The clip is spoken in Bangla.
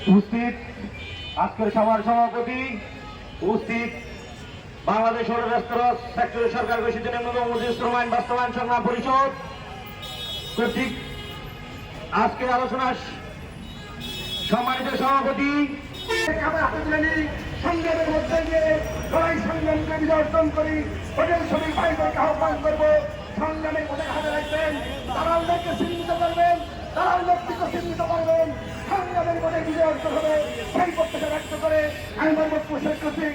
উপস্থিত আজকের সভার সভাপতি, উপস্থিত বাংলাদেশ রেস্তোরাঁ সেক্টর সরকার ঘোষিত নিম্নতম মজুরি শ্রম আইন বাস্তবায়ন সংগ্রাম পরিষদ কর্তৃক আজকের আলোচনা সম্মানিত সভাপতি সংগ্রামের মধ্যে দিয়ে লড়াই সংগ্রামকে বিজয় অর্জন করি হোটেল শ্রমিক ভাইদেরকে আহ্বান করবো সংগ্রামের মধ্যে হাতে রাখবেন, দালালদেরকে চিহ্নিত করবেন, দালাল ব্যক্তিকে চিহ্নিত করবেন, সংগ্রামের মধ্যে বিজয় অর্জন হবে সেই প্রত্যাশা ব্যক্ত করে আমি বক্তব্য শেষ করছি।